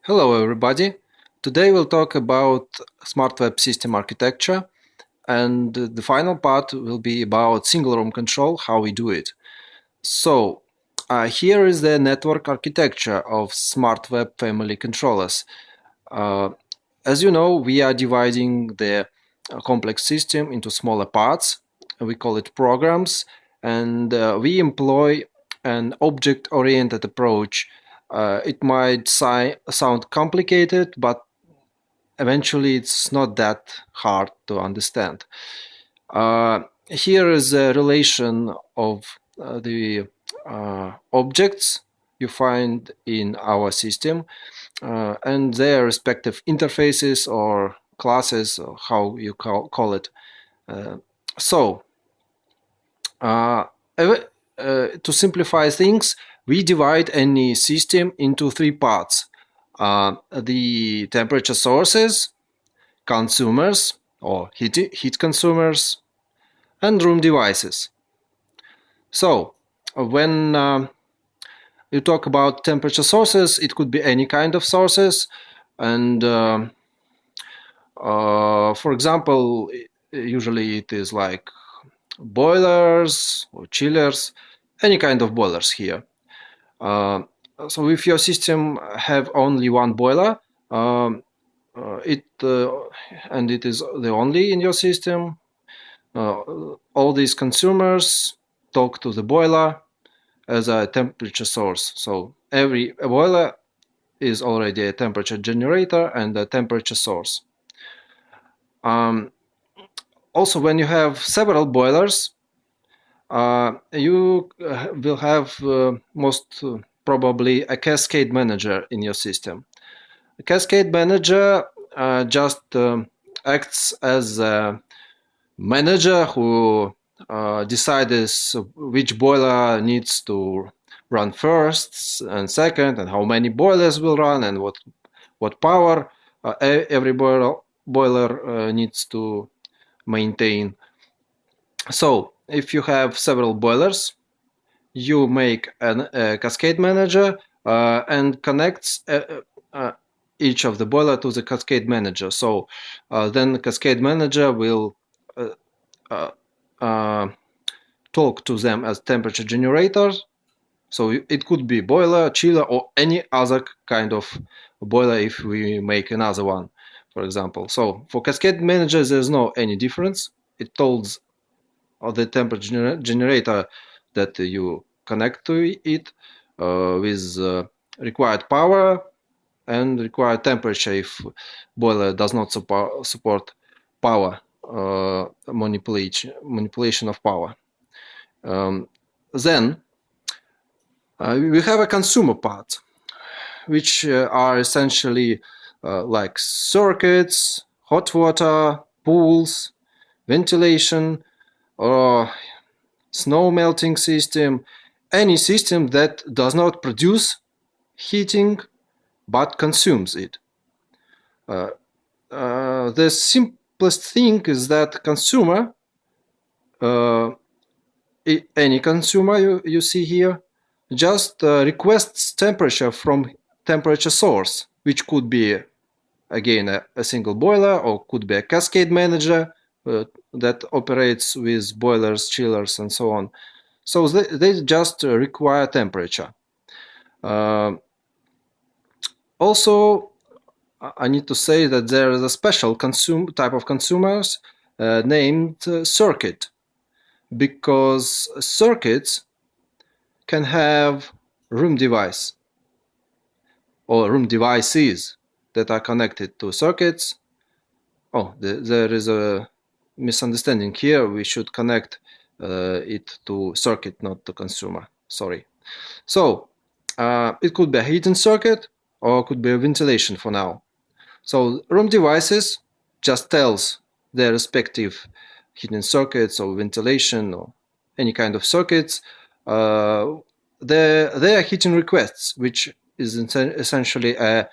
Hello everybody. Today we'll talk about SmartWeb system architecture, and the final part will be about single room control, how we do it. So here is the network architecture of SmartWeb family controllers. Uh, as you know, we are dividing the complex system into smaller parts. We call it programs, and we employ an object-oriented approach. It might sound complicated, but eventually it's not that hard to understand. Here is a relation of the objects you find in our system and their respective interfaces or classes, or how you call it. Uh, so, uh, to simplify things, we divide any system into three parts. The temperature sources, consumers or heat consumers, and room devices. So, when you talk about temperature sources, it could be any kind of sources. And for example, usually it is like boilers or chillers, any kind of boilers here. Uh, so if your system have only one boiler, um, it and it is the only in your system, all these consumers talk to the boiler as a temperature source. So every boiler is already a temperature generator and a temperature source. Um, Also, when you have several boilers, you will have most probably a cascade manager in your system. A cascade manager just acts as a manager who decides which boiler needs to run first and second, and how many boilers will run, and what power every boiler needs to maintain. So if you have several boilers, you make a cascade manager and connects each of the boiler to the cascade manager. So then the cascade manager will uh, uh, uh, talk to them as temperature generators. So it could be boiler, chiller, or any other kind of boiler if we make another one, for example. So for cascade manager, there's no any difference. It tells the temperature generator that you connect to it with required power and required temperature if boiler does not support power manipulation of power. Then we have a consumer part, which are essentially like circuits, hot water, pools, ventilation, or snow melting system, any system that does not produce heating but consumes it. The simplest thing is that consumer, uh, any consumer you see here, just requests temperature from temperature source, which could be again a single boiler or could be a cascade manager that operates with boilers, chillers, and so on. So they just require temperature. Uh, Also, I need to say that there is a special type of consumers named circuit, because circuits can have room device or room devices that are connected to circuits. Oh, there is a misunderstanding here. We should connect it to circuit, not to consumer. Sorry. So it could be a heating circuit or it could be a ventilation for now. So room devices just tells their respective heating circuits or ventilation or any kind of circuits their heating requests, which is essentially a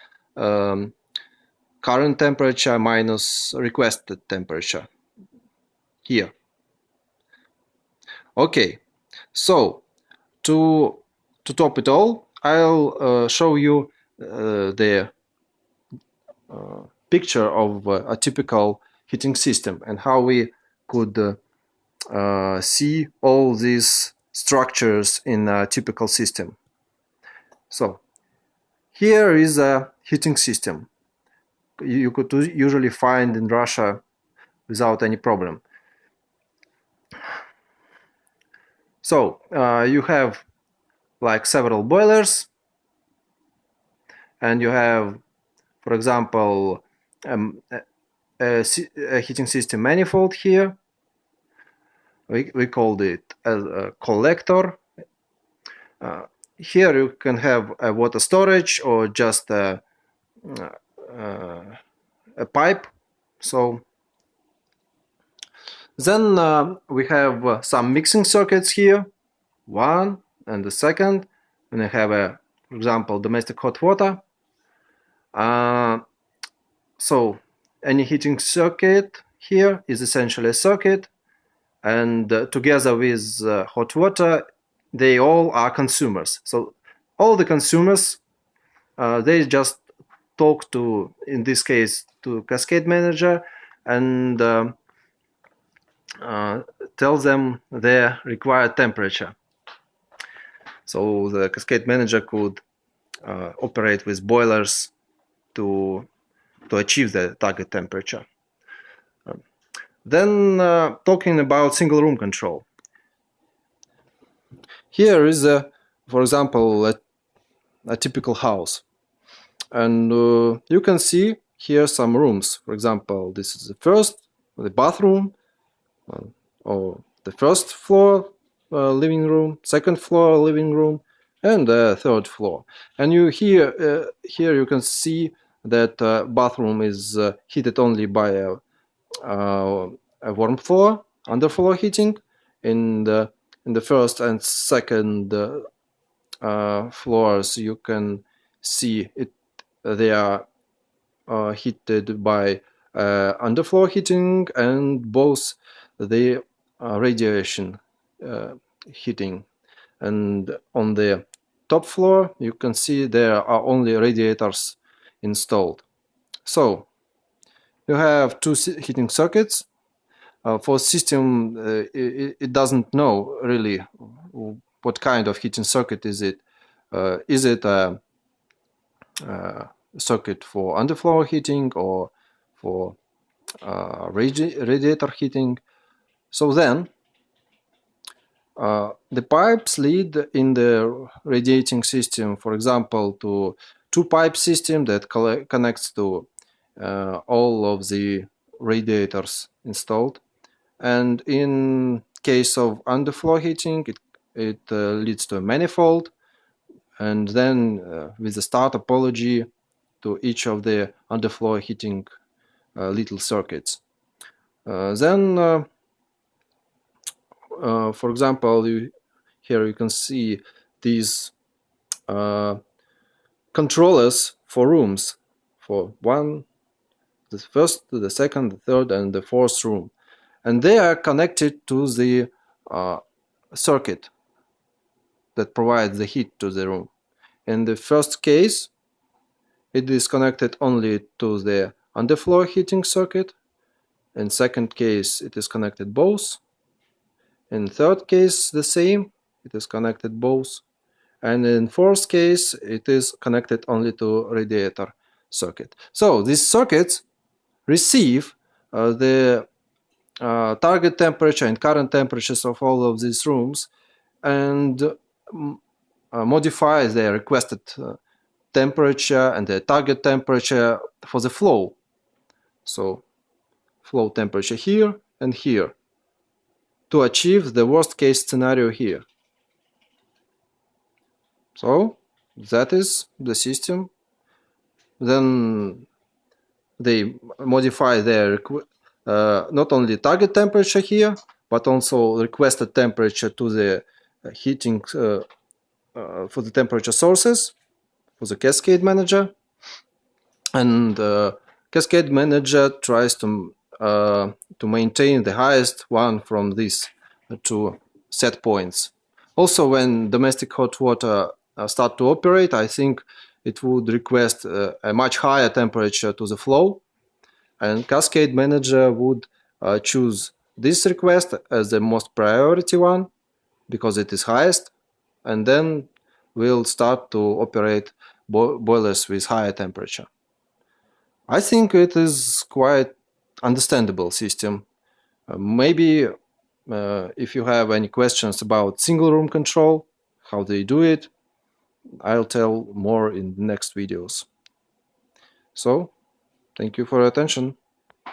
current temperature minus requested temperature here. Okay, so to top it all, I'll show you the picture of a typical heating system and how we could see all these structures in a typical system. So here is a heating system you could usually find in Russia without any problem. So you have like several boilers, and you have, for example, a heating system manifold here. We called it a collector. Here you can have a water storage or just a pipe. So then we have some mixing circuits here, one and the second. And I have a, for example, domestic hot water. So any heating circuit here is essentially a circuit, and together with hot water, they all are consumers. So all the consumers, they just talk to, in this case, to Cascade Manager and tell them their required temperature. So the Cascade Manager could operate with boilers to achieve the target temperature. Then talking about single room control. Here is, for example, a typical house. And you can see here some rooms. For example, this is the bathroom, or the first floor living room, second floor living room, and the third floor. And here you can see that bathroom is heated only by a warm floor, underfloor heating. In the first and second floors, you can see it. They are heated by underfloor heating and both the radiation heating. And on the top floor, you can see there are only radiators installed. So you have two heating circuits. For system, it doesn't know really what kind of heating circuit is it. Is it a circuit for underfloor heating or for radiator heating? So then the pipes lead in the radiating system, for example, to two-pipe system that connects to all of the radiators installed. And in case of underfloor heating, it leads to a manifold, and then with the start topology to each of the underfloor heating little circuits. Then, for example, here you can see these controllers for rooms, for the first, the second, the third, and the fourth room. And they are connected to the circuit that provides the heat to the room. In the first case, it is connected only to the underfloor heating circuit. In second case, it is connected both. In third case, the same, it is connected both. And in fourth case, it is connected only to radiator circuit. So these circuits receive the target temperature and current temperatures of all of these rooms and modify their requested temperature and the target temperature for the flow. So flow temperature here and here to achieve the worst case scenario here. So that is the system. Then they modify their not only target temperature here, but also requested temperature to the heating for the temperature sources for the Cascade Manager. And Cascade Manager tries to maintain the highest one from these two set points. Also, when domestic hot water start to operate, I think it would request a much higher temperature to the flow, and Cascade Manager would choose this request as the most priority one because it is highest, and then we'll start to operate boilers with higher temperature. I think it is quite understandable system. Maybe if you have any questions about single room control, how they do it, I'll tell more in the next videos. So, thank you for your attention.